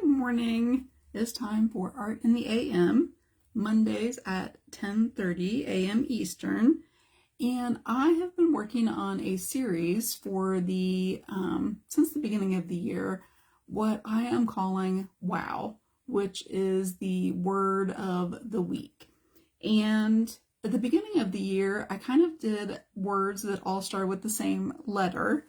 Good morning. It's time for Art in the AM, Mondays at 10:30 a.m. Eastern. And I have been working on a series for since the beginning of the year, what I am calling WOW, which is the word of the week. And at the beginning of the year, I kind of did words that all start with the same letter.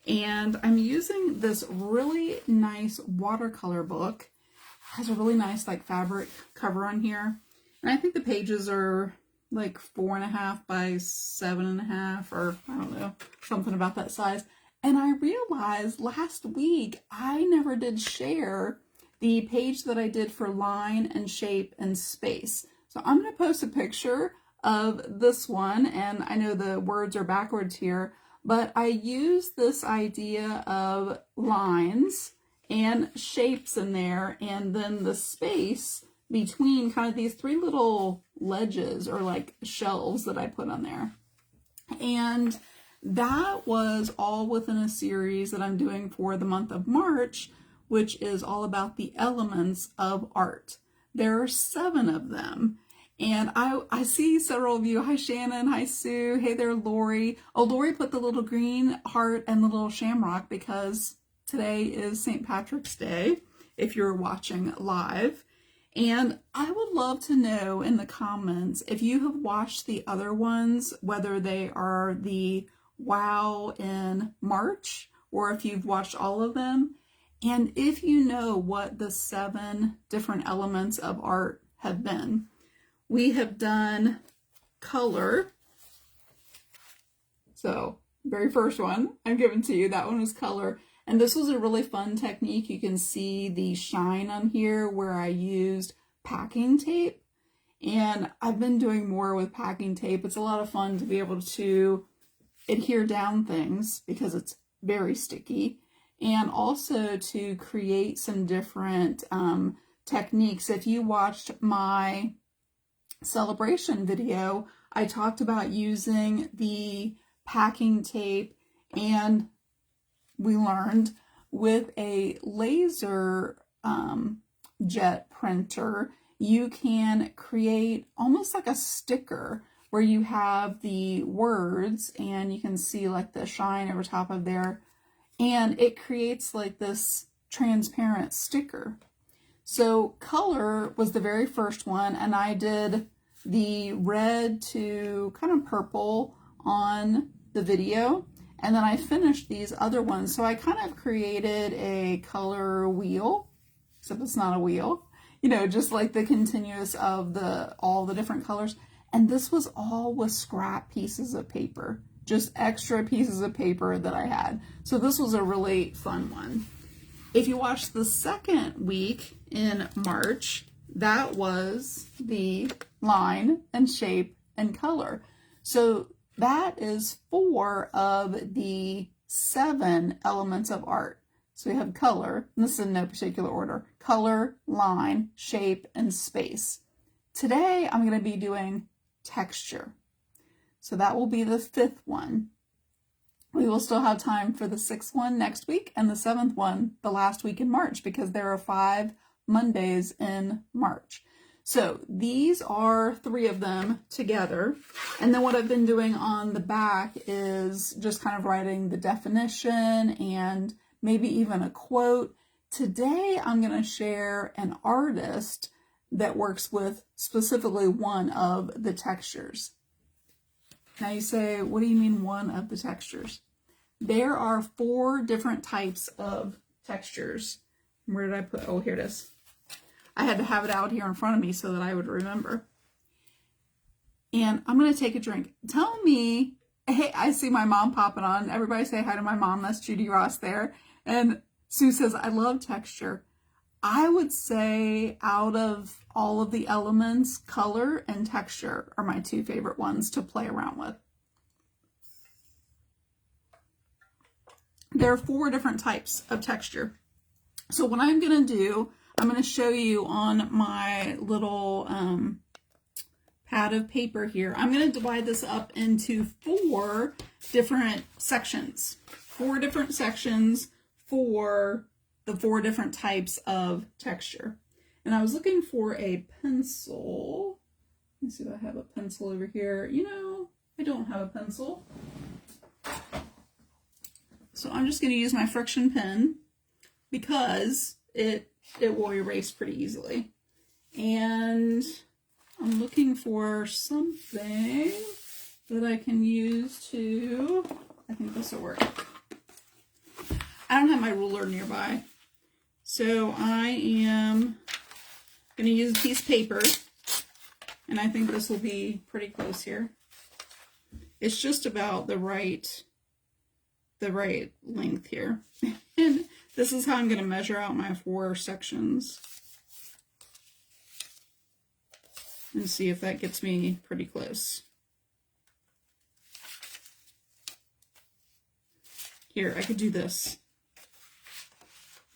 And I'm using this really nice watercolor book. It has a really nice fabric cover on here. And I think the pages are like 4.5 by 7.5, or I don't know, something about that size. And I realized last week I never did share the page that I did for line and shape and space. So I'm going to post a picture of this one, and I know the words are backwards here, but I use this idea of lines and shapes in there, and then the space between kind of these three little ledges or like shelves that I put on there. And that was all within a series that I'm doing for the month of March, which is all about the elements of art. There are 7 of them. And I see several of you. Hi, Shannon. Hi, Sue. Hey there, Lori. Oh, Lori put the little green heart and the little shamrock because today is St. Patrick's Day, if you're watching live. And I would love to know in the comments if you have watched the other ones, whether they are the WOW in March or if you've watched all of them. And if you know what the 7 different elements of art have been. We have done color. So, very first one I'm giving to you, that one was color. And this was a really fun technique. You can see the shine on here where I used packing tape. And I've been doing more with packing tape. It's a lot of fun to be able to adhere down things because it's very sticky. And also to create some different techniques. If you watched my celebration video, I talked about using the packing tape, and we learned with a laser jet printer, you can create almost like a sticker where you have the words and you can see like the shine over top of there, and it creates like this transparent sticker. So color was the very first one, and I did the red to kind of purple on the video, and then I finished these other ones. So I kind of created a color wheel, except it's not a wheel, you know, just like the continuous of all the different colors. And this was all with scrap pieces of paper, just extra pieces of paper that I had. So this was a really fun one. If you watch the second week in March, that was the line and shape and color. So that is 4 of the 7 elements of art. So we have color, and this is in no particular order, color, line, shape, and space. Today, I'm going to be doing texture. So that will be the 5th one. We will still have time for the 6th one next week and the 7th one the last week in March, because there are 5 Mondays in March. So these are 3 of them together. And then what I've been doing on the back is just kind of writing the definition and maybe even a quote. Today I'm going to share an artist that works with specifically one of the textures. Now you say, what do you mean one of the textures? There are 4 different types of textures. Where did I put? Oh, here it is. I had to have it out here in front of me so that I would remember. And I'm going to take a drink. Tell me, hey, I see my mom popping on. Everybody say hi to my mom. That's Judy Ross there. And Sue says, I love texture. I would say out of all of the elements, color and texture are my 2 favorite ones to play around with. There are 4 different types of texture. So what I'm going to do, I'm going to show you on my little pad of paper here. I'm going to divide this up into 4 different sections. 4 different sections for the 4 different types of texture. And I was looking for a pencil. Let me see if I have a pencil over here. You know, I don't have a pencil. So I'm just going to use my friction pen because it will erase pretty easily. And I'm looking for something that I can use to, I think this will work. I don't have my ruler nearby. So I am going to use a piece of paper, and I think this will be pretty close here. It's just about the right length here. And this is how I'm going to measure out my 4 sections. And see if that gets me pretty close. Here, I could do this.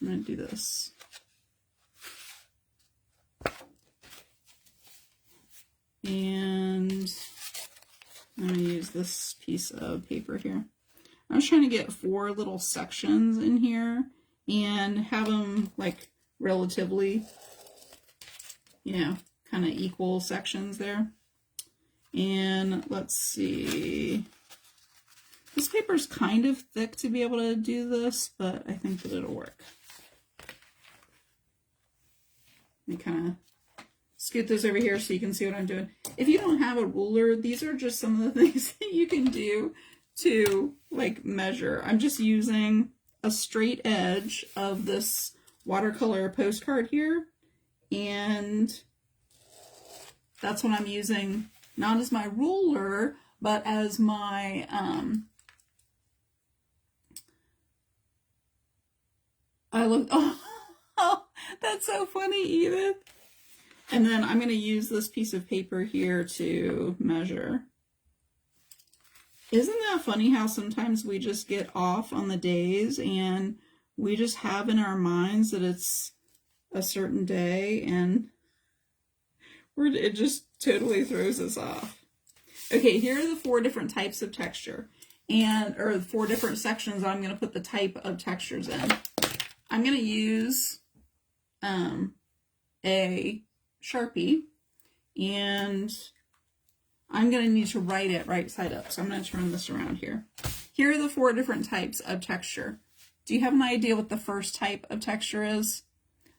I'm going to do this. And I'm going to use this piece of paper here. I was trying to get 4 little sections in here and have them like relatively, you know, kind of equal sections there. And let's see. This paper's kind of thick to be able to do this, but I think that it'll work. Let me kind of scoot this over here so you can see what I'm doing. If you don't have a ruler, these are just some of the things that you can do to like measure. I'm just using a straight edge of this watercolor postcard here, and that's what I'm using, not as my ruler, but as my oh, that's so funny, Edith. And then I'm going to use this piece of paper here to measure. Isn't that funny how sometimes we just get off on the days and we just have in our minds that it's a certain day and it just totally throws us off. Okay, here are the 4 different types of texture, or 4 different sections I'm going to put the type of textures in. I'm going to use a Sharpie, and I'm going to need to write it right side up. So I'm going to turn this around here. Here are the 4 different types of texture. Do you have an idea what the first type of texture is?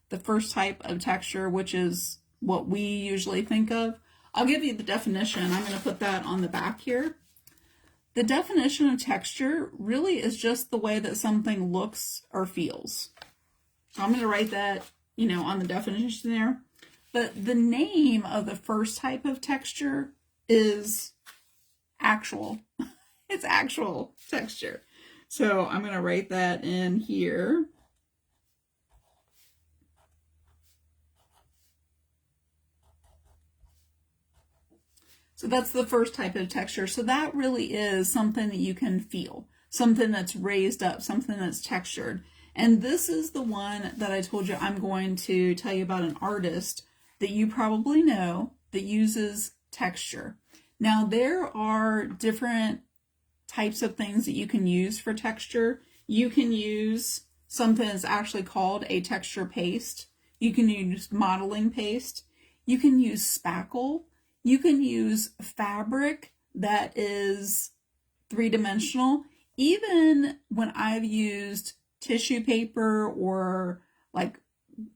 The first type of texture, which is what we usually think of. I'll give you the definition. I'm going to put that on the back here. The definition of texture really is just the way that something looks or feels. So I'm going to write that, you know, on the definition there. But the name of the first type of texture is actual. It's actual texture. So I'm going to write that in here. So that's the first type of texture. So that really is something that you can feel, something that's raised up, something that's textured. And this is the one that I told you I'm going to tell you about, an artist that you probably know that uses texture. Now, there are different types of things that you can use for texture. You can use something that's actually called a texture paste. You can use modeling paste. You can use spackle. You can use fabric that is 3-dimensional. Even when I've used tissue paper or like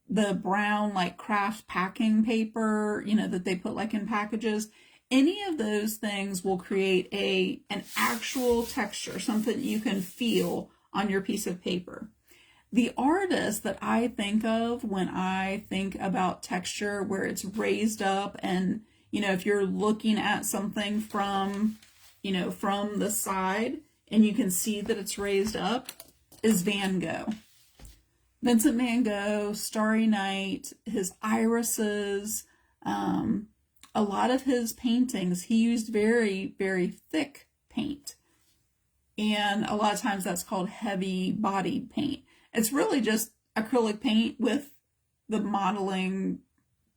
the brown like craft packing paper, you know, that they put like in packages, any of those things will create an actual texture, something you can feel on your piece of paper. The artist that I think of when I think about texture, where it's raised up, and you know, if you're looking at something from, you know, from the side and you can see that it's raised up, is Van Gogh. Vincent van Gogh, Starry Night, his irises, a lot of his paintings, he used very, very thick paint. And a lot of times that's called heavy bodied paint. It's really just acrylic paint with the modeling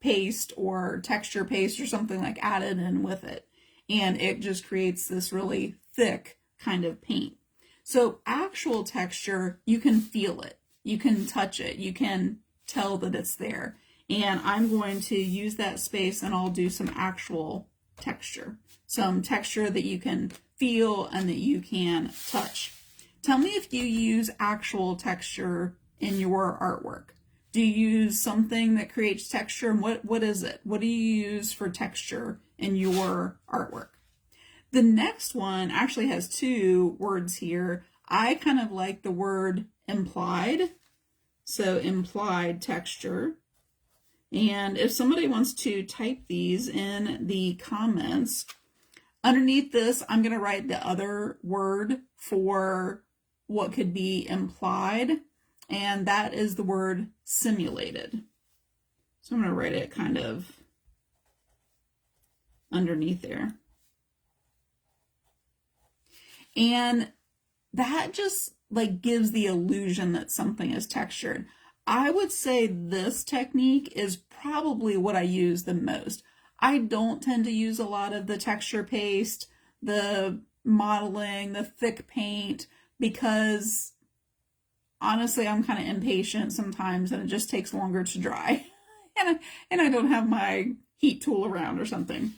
paste or texture paste or something like added in with it. And it just creates this really thick kind of paint. So actual texture, you can feel it. You can touch it. You can tell that it's there. And I'm going to use that space and I'll do some actual texture. Some texture that you can feel and that you can touch. Tell me if you use actual texture in your artwork. Do you use something that creates texture? And what is it? What do you use for texture in your artwork? The next one actually has two words here. I kind of like the word implied. So implied texture. And if somebody wants to type these in the comments, underneath this, I'm going to write the other word for what could be implied, and that is the word simulated. So I'm going to write it kind of underneath there. And that just like gives the illusion that something is textured. I would say this technique is probably what I use the most. I don't tend to use a lot of the texture paste, the modeling, the thick paint, because honestly, I'm kind of impatient sometimes and it just takes longer to dry. and I don't have my heat tool around or something.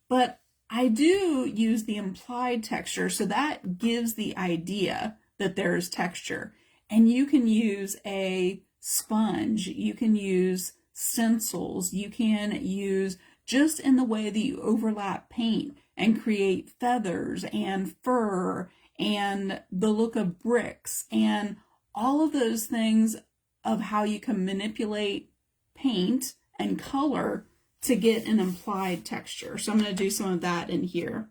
But I do use the implied texture, so that gives the idea that there's texture. And you can use a sponge, you can use stencils, you can use just in the way that you overlap paint and create feathers and fur and the look of bricks and all of those things of how you can manipulate paint and color to get an implied texture. So I'm going to do some of that in here.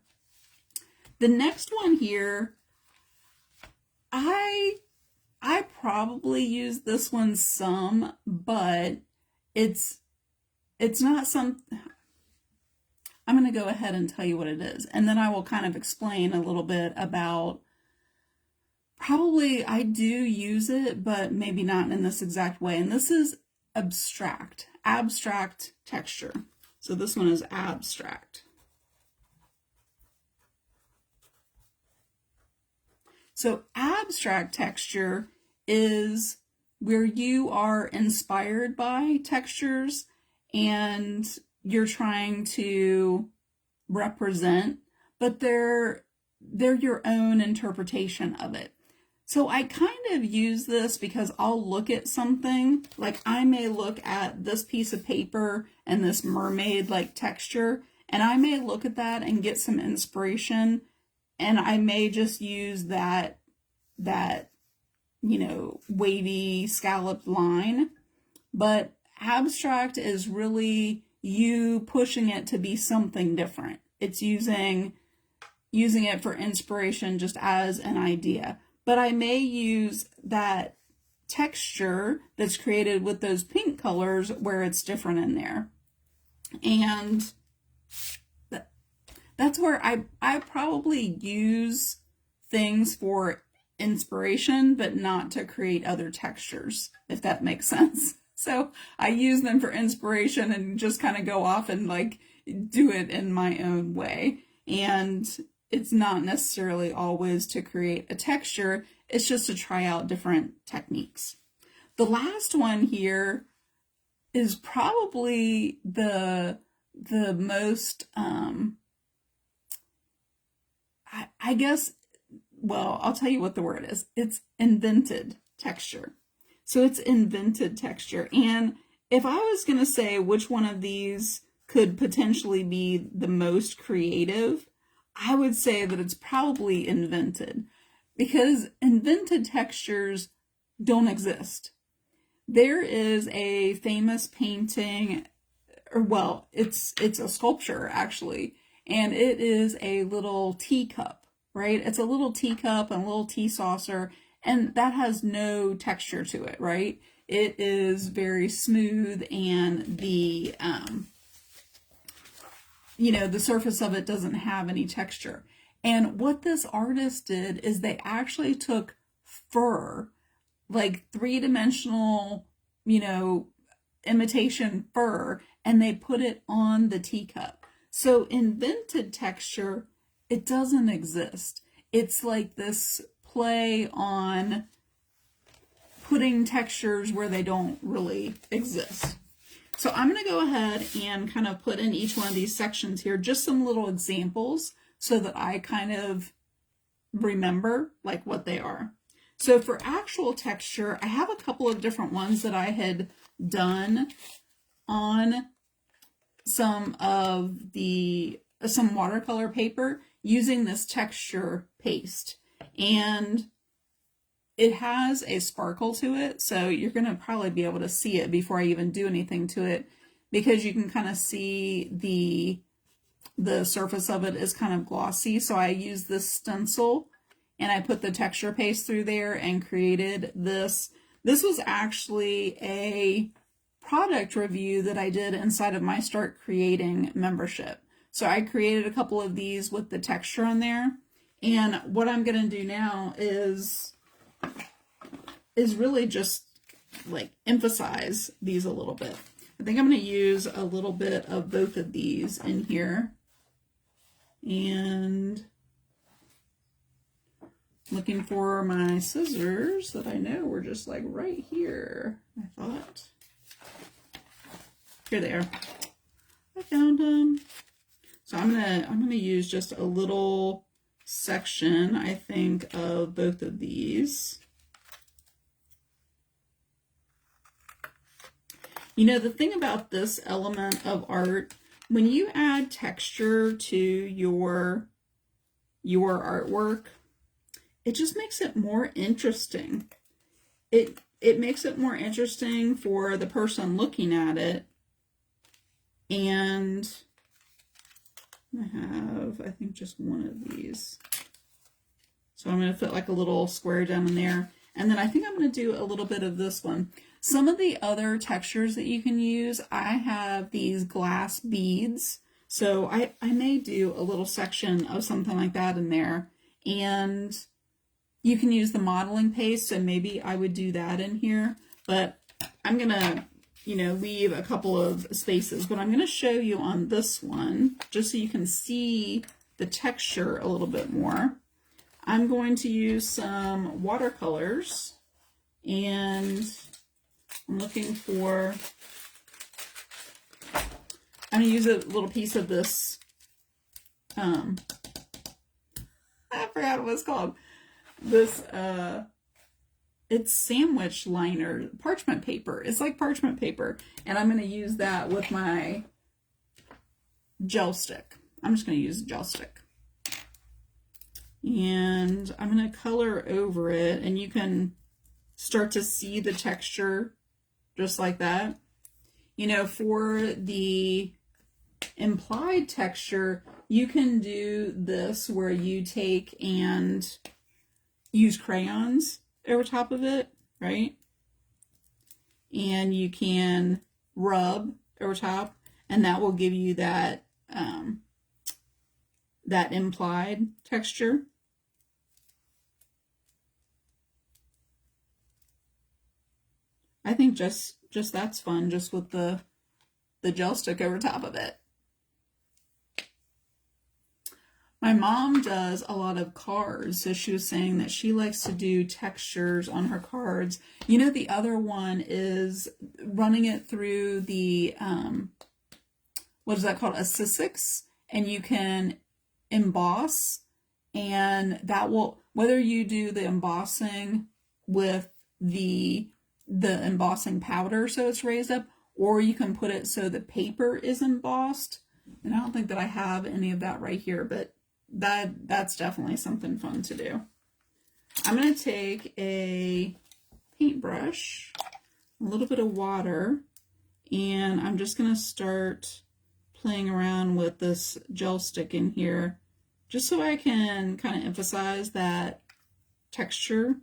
The next one here, I probably use this one some, but it's not some. I'm going to go ahead and tell you what it is, and then I will kind of explain a little bit about, probably I do use it, but maybe not in this exact way. And this is abstract texture. So this one is abstract. So abstract texture is where you are inspired by textures and you're trying to represent, but they're your own interpretation of it. So I kind of use this because I'll look at something, like I may look at this piece of paper and this mermaid like texture, and I may look at that and get some inspiration, and I may just use that wavy scalloped line. But abstract is really you pushing it to be something different. It's using it for inspiration just as an idea. But I may use that texture that's created with those pink colors where it's different in there. And that's where I probably use things for inspiration, but not to create other textures, if that makes sense. So I use them for inspiration and just kind of go off and like do it in my own way. And it's not necessarily always to create a texture, it's just to try out different techniques. The last one here is probably the most, I guess, well, I'll tell you what the word is. It's invented texture. So it's invented texture. And if I was going to say which one of these could potentially be the most creative, I would say that it's probably invented, because invented textures don't exist. There is a famous painting, or well, it's a sculpture actually, and it is a little teacup, right? It's a little teacup and a little tea saucer, and that has no texture to it, right? It is very smooth, and the surface of it doesn't have any texture. And what this artist did is they actually took fur, like three-dimensional, imitation fur, and they put it on the teacup. So invented texture, it doesn't exist. It's like this play on putting textures where they don't really exist. So I'm going to go ahead and kind of put in each one of these sections here just some little examples so that I kind of remember like what they are. So for actual texture, I have a couple of different ones that I had done on some watercolor paper using this texture paste, and it has a sparkle to it, so you're going to probably be able to see it before I even do anything to it, because you can kind of see the surface of it is kind of glossy. So I used this stencil and I put the texture paste through there and created this. This was actually a product review that I did inside of my Start Creating membership. So I created a couple of these with the texture on there. And what I'm going to do now is really just like emphasize these a little bit. I think I'm going to use a little bit of both of these in here. And looking for my scissors that I know were just like right here, I thought. Here they are. I found them. So I'm gonna use just a little section, I think, of both of these. You know, the thing about this element of art, when you add texture to your artwork, it just makes it more interesting. It makes it more interesting for the person looking at it. And I have, I think, just one of these. So I'm going to put like a little square down in there. And then I think I'm going to do a little bit of this one. Some of the other textures that you can use, I have these glass beads. So I may do a little section of something like that in there. And you can use the modeling paste, so maybe I would do that in here. But I'm going to, leave a couple of spaces. But I'm going to show you on this one, just so you can see the texture a little bit more. I'm going to use some watercolors, and I'm looking for, I'm going to use a little piece of this, I forgot what it's called. This, it's sandwich liner, parchment paper. It's like parchment paper. And I'm going to use that with my gel stick. I'm just going to use a gel stick. And I'm going to color over it, and you can start to see the texture just like that. For the implied texture, you can do this where you take and use crayons over top of it, right? And you can rub over top, and that will give you that that implied texture. I think just that's fun, just with the gel stick over top of it. My mom does a lot of cards, so she was saying that she likes to do textures on her cards. The other one is running it through the, what is that called? A Sizzix, and you can emboss, and that will, whether you do the embossing with the embossing powder so it's raised up, or you can put it so the paper is embossed. And I don't think that I have any of that right here, but that's definitely something fun to do. I'm going to take a paintbrush, a little bit of water, and I'm just going to start playing around with this gel stick in here, just so I can kind of emphasize that texture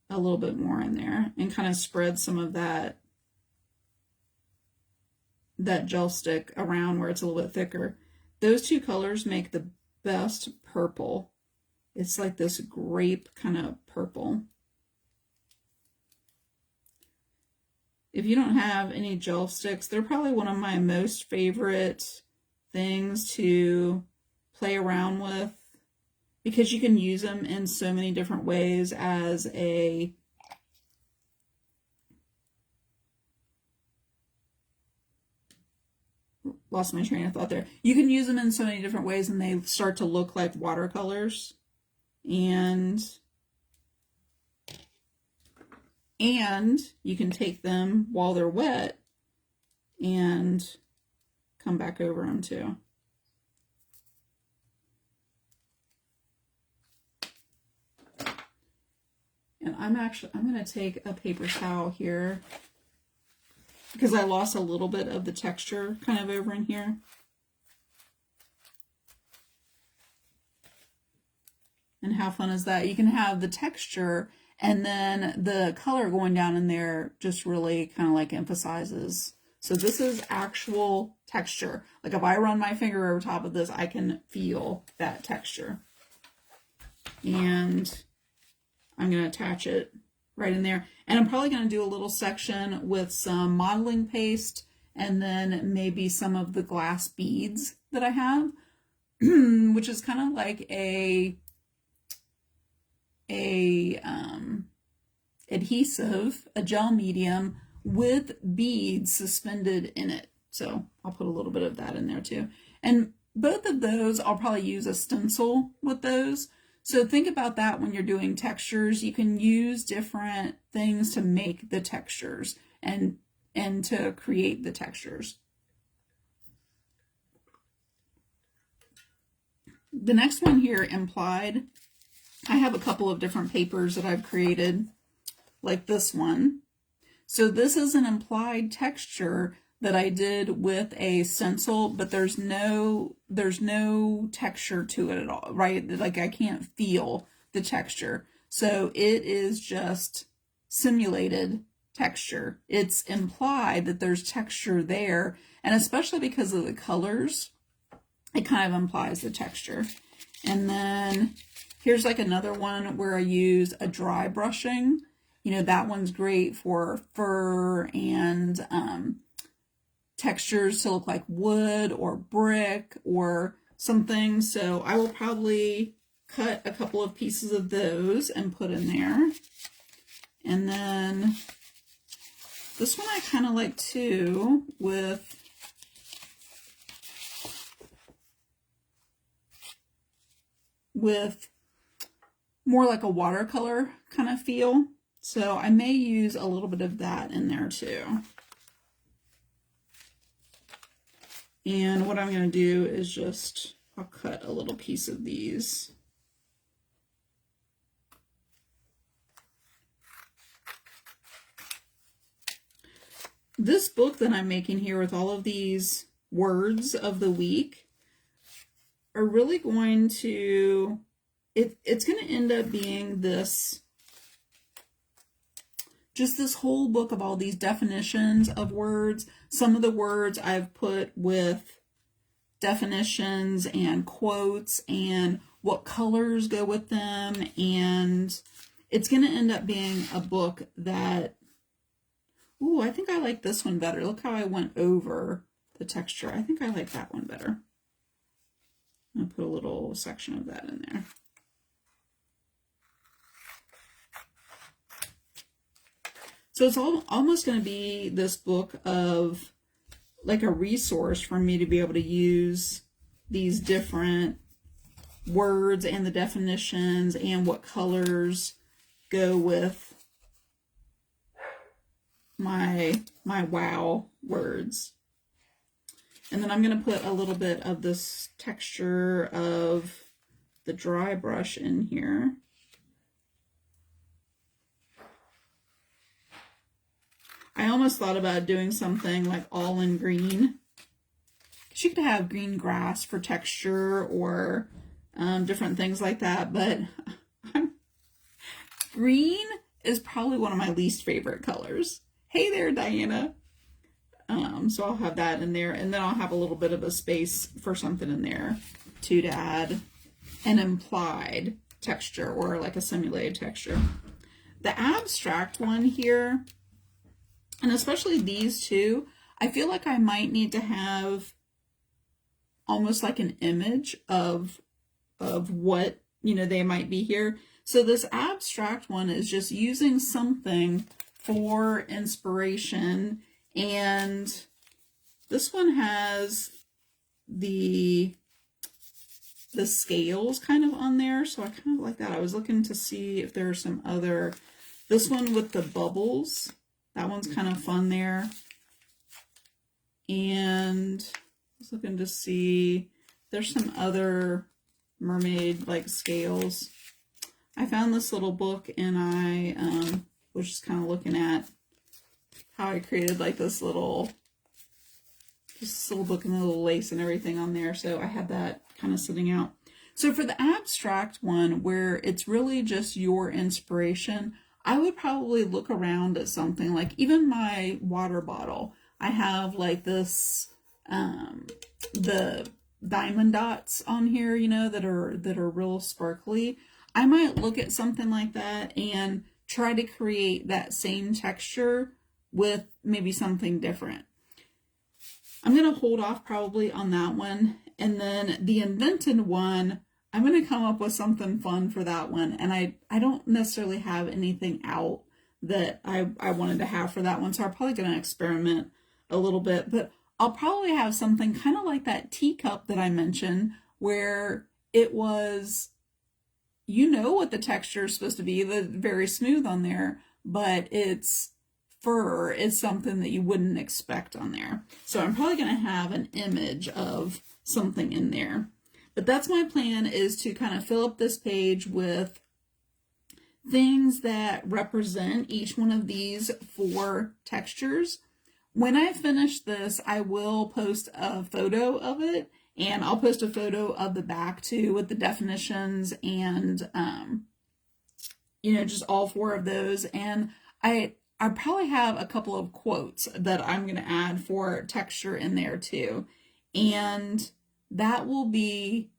a little bit more in there, and kind of spread some of that gel stick around where it's a little bit thicker. Those two colors make the best purple. It's like this grape kind of purple. If you don't have any gel sticks, they're probably one of my most favorite things to play around with, because you can use them in so many different ways as a lost my train of thought there. You can use them in so many different ways, and they start to look like watercolors. And you can take them while they're wet and come back over them too. And I'm going to take a paper towel here because I lost a little bit of the texture kind of over in here. And how fun is that? You can have the texture and then the color going down in there just really kind of like emphasizes. So this is actual texture. Like if I run my finger over top of this, I can feel that texture. And I'm going to attach it right in there. And I'm probably going to do a little section with some modeling paste and then maybe some of the glass beads that I have, which is kind of like a adhesive, a gel medium with beads suspended in it. So I'll put a little bit of that in there too. And both of those, I'll probably use a stencil with those. So think about that when you're doing textures. You can use different things to make the textures and to create the textures. The next one here, Implied. I have a couple of different papers that I've created, like this one. So this is an implied texture that I did with a stencil, but there's no texture to it at all, right? Like I can't feel the texture. So it is just simulated texture. It's implied that there's texture there, and especially because of the colors, it kind of implies the texture. And then here's like another one where I use a dry brushing. You know, that one's great for fur and textures to look like wood or brick or something. So I will probably cut a couple of pieces of those and put in there. And then this one I kind of like too, with more like a watercolor kind of feel. So I may use a little bit of that in there too. And what I'm going to do is just, I'll cut a little piece of these. This book that I'm making here with all of these words of the week are really going to, it's going to end up being this, just this whole book of all these definitions of words. Some of the words I've put with definitions and quotes and what colors go with them. And it's going to end up being a book that, ooh, I think I like this one better. Look how I went over the texture. I think I like that one better. I'll put a little section of that in there. So it's almost going to be this book of like a resource for me to be able to use these different words and the definitions and what colors go with my wow words. And then I'm going to put a little bit of this texture of the dry brush in here. I almost thought about doing something like all in green. Because you could have green grass for texture or different things like that. But green is probably one of my least favorite colors. Hey there, Diana. So I'll have that in there. And then I'll have a little bit of a space for something in there to add an implied texture or like a simulated texture. The abstract one here, and especially these two, I feel like I might need to have almost like an image of what, you know, they might be here. So this abstract one is just using something for inspiration and This one has the scales kind of on there, so I kind of like that. I was looking to see if there are some other, this one with the bubbles, that one's kind of fun there. And I was looking to see, there's some other mermaid like scales. I found this little book and I was just kind of looking at how I created like this little book and a little lace and everything on there. So I had that kind of sitting out. So for the abstract one, where it's really just your inspiration, I would probably look around at something like even my water bottle. I have like this, the diamond dots on here, you know, that are real sparkly. I might look at something like that and try to create that same texture with maybe something different. I'm going to hold off probably on that one. And then the invented one, I'm going to come up with something fun for that one. And I don't necessarily have anything out that I wanted to have for that one. So I'm probably going to experiment a little bit. But I'll probably have something kind of like that teacup that I mentioned, where it was, you know what the texture is supposed to be, the very smooth on there, but it's fur is something that you wouldn't expect on there. So I'm probably going to have an image of something in there. But that's my plan, is to kind of fill up this page with things that represent each one of these 4 textures. When I finish this, I will post a photo of it, and I'll post a photo of the back too with the definitions and, you know, just all 4 of those. And I probably have a couple of quotes that I'm going to add for texture in there too. And that will be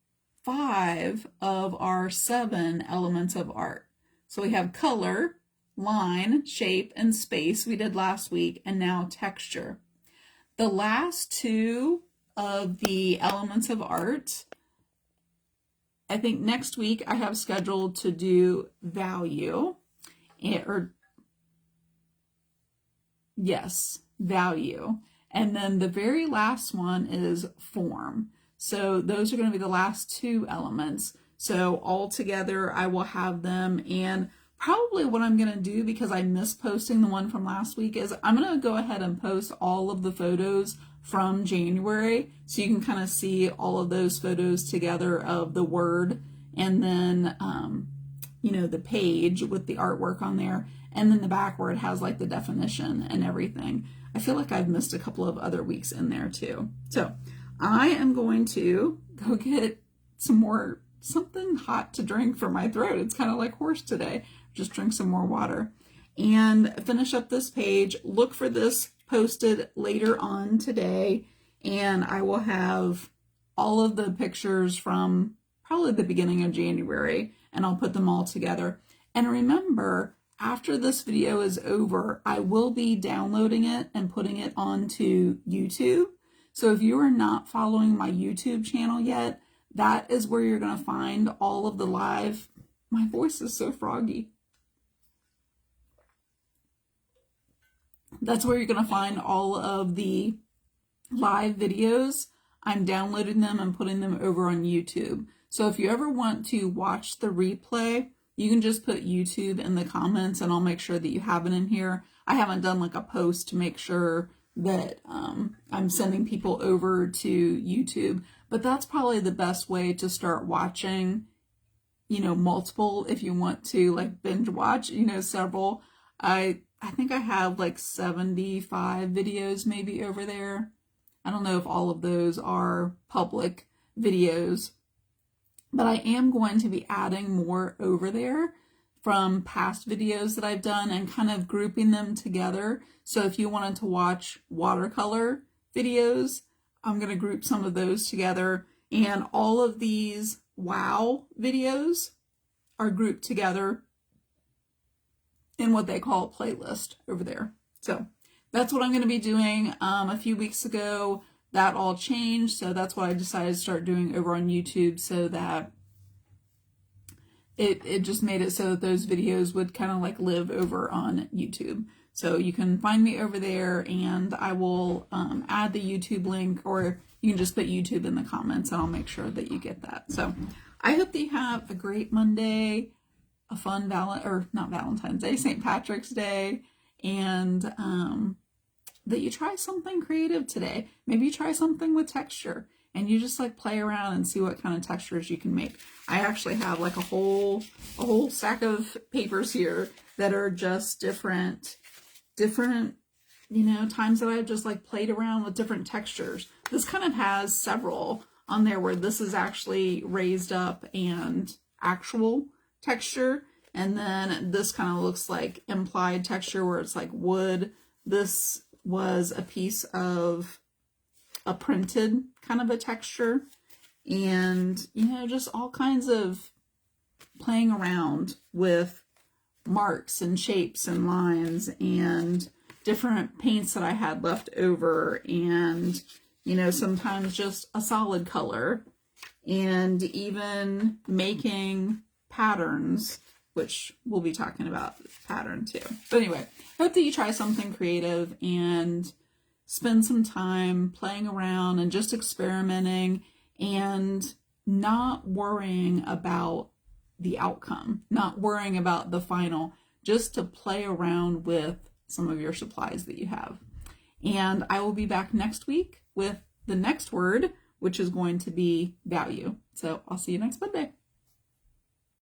5 of our 7 elements of art. So we have color, line, shape, and space we did last week, and now texture. The last 2 of the elements of art, I think next week I have scheduled to do value, value. And then the very last one is form. So those are going to be the last 2 elements. So all together I will have them. And probably what I'm going to do, because I missed posting the one from last week, is I'm going to go ahead and post all of the photos from January, so you can kind of see all of those photos together of the word, and then you know, the page with the artwork on there, and then the back where it has like the definition and everything. I feel like I've missed a couple of other weeks in there too. So I am going to go get something hot to drink for my throat. It's kind of like hoarse today. Just drink some more water and finish up this page. Look for this posted later on today, and I will have all of the pictures from probably the beginning of January, and I'll put them all together. And remember, after this video is over, I will be downloading it and putting it onto YouTube. So if you are not following my YouTube channel yet, that is where you're going to find all of the live. My voice is so froggy. That's where you're going to find all of the live videos. I'm downloading them and putting them over on YouTube. So if you ever want to watch the replay, you can just put YouTube in the comments and I'll make sure that you have it in here. I haven't done like a post to make sure that I'm sending people over to YouTube, but that's probably the best way to start watching, you know, multiple, if you want to like binge watch, you know, several. I think I have like 75 videos maybe over there. I don't know if all of those are public videos, but I am going to be adding more over there from past videos that I've done and kind of grouping them together. So if you wanted to watch watercolor videos, I'm going to group some of those together. And all of these wow videos are grouped together in what they call a playlist over there. So that's what I'm going to be doing. A few weeks ago, that all changed. So that's what I decided to start doing over on YouTube, so that it just made it so that those videos would kind of like live over on YouTube. So you can find me over there, and I will add the YouTube link, or you can just put YouTube in the comments and I'll make sure that you get that. So I hope that you have a great Monday, a fun not Valentine's Day, St. Patrick's Day, and that you try something creative today. Maybe you try something with texture and you just like play around and see what kind of textures you can make. I actually have like a whole stack of papers here that are just different, you know, times that I've just like played around with different textures. This kind of has several on there where this is actually raised up and actual texture. And then this kind of looks like implied texture where it's like wood. This was a piece of a printed kind of a texture. And, you know, just all kinds of playing around with marks and shapes and lines and different paints that I had left over, and, you know, sometimes just a solid color, and even making patterns, which we'll be talking about pattern too. But anyway, hope that you try something creative and spend some time playing around and just experimenting and not worrying about the outcome, not worrying about the final, just to play around with some of your supplies that you have. And I will be back next week with the next word, which is going to be value. So I'll see you next Monday.